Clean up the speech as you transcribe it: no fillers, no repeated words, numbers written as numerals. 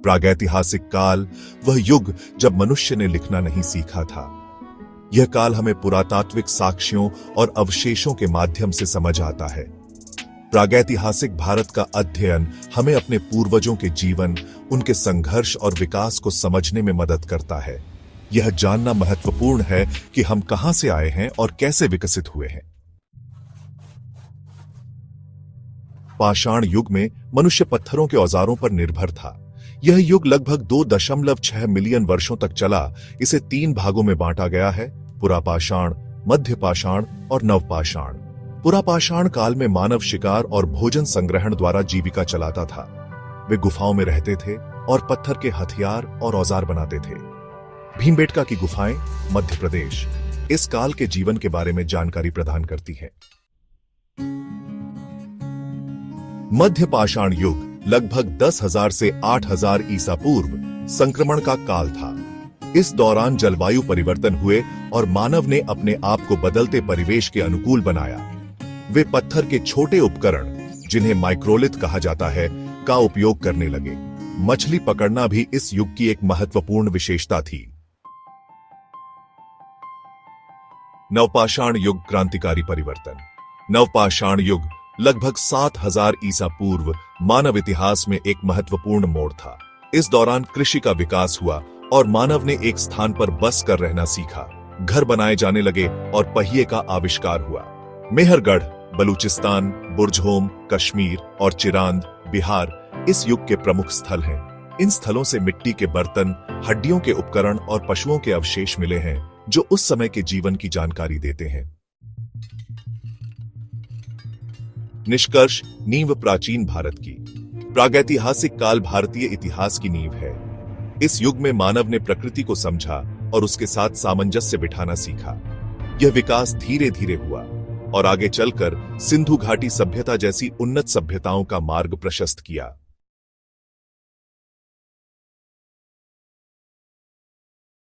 प्रागैतिहासिक काल वह युग जब मनुष्य ने लिखना नहीं सीखा था। यह काल हमें पुरातात्विक साक्ष्यों और अवशेषों के माध्यम से समझ आता है। प्रागैतिहासिक भारत का अध्ययन हमें अपने पूर्वजों के जीवन, उनके संघर्ष और विकास को समझने में मदद करता है। यह जानना महत्वपूर्ण है कि हम कहां से आए हैं और कैसे विकसित हुए हैं। पाषाण युग में मनुष्य पत्थरों के औजारों पर निर्भर था। यह युग लगभग 2.6 मिलियन वर्षों तक चला। इसे 3 भागों में बांटा गया है: पुरापाषाण, मध्यपाषाण और नवपाषाण। पुरापाषाण काल में मानव शिकार और भोजन संग्रहण द्वारा जीविका चलाता था। वे गुफाओं में रहते थे और पत्थर के हथियार और औजार बनाते थे। भीमबेटका की गुफाएं, मध्य प्रदेश, इस काल के जीवन के बारे में जानकारी प्रदान करती हैं। मध्यपाषाण युग लगभग 10,000 से 8,000 ईसा पूर्व संक्रमण का काल था। इस दौरान जलवायु परिवर्तन हुए और मानव ने अपने आप को बदलते परिवेश के अनुकूल बनाया। वे पत्थर के छोटे उपकरण, जिन्हें माइक्रोलिथ कहा जाता है, का उपयोग करने लगे। मछली पकड़ना भी इस युग की एक महत्वपूर्ण विशेषता थी। नवपाषाण युग क्रांतिकारी परिवर्तन। नवपाषाण युग लगभग 7,000 ईसा पूर्व मानव इतिहास में एक महत्वपूर्ण मोड़ था। इस दौरान कृषि का विकास हुआ और मानव ने एक स्थान पर बस कर रहना सीखा। घर बनाए जाने लगे और पहिए का आविष्कार हुआ। मेहरगढ़, बलूचिस्तान, बुर्जहोम, कश्मीर और चिरांद, बिहार इस युग के प्रमुख स्थल हैं। इन स्थलों से मिट्टी के बर्तन, हड्डियों के उपकरण और पशुओं के अवशेष मिले हैं, जो उस समय के जीवन की जानकारी देते हैं। निष्कर्ष: नींव प्राचीन भारत की। प्रागैतिहासिक काल भारतीय इतिहास की नींव है। इस युग में मानव ने प्रकृति को समझा और उसके साथ सामंजस्य बिठाना सीखा। यह विकास धीरे धीरे हुआ और आगे चलकर सिंधु घाटी सभ्यता जैसी उन्नत सभ्यताओं का मार्ग प्रशस्त किया।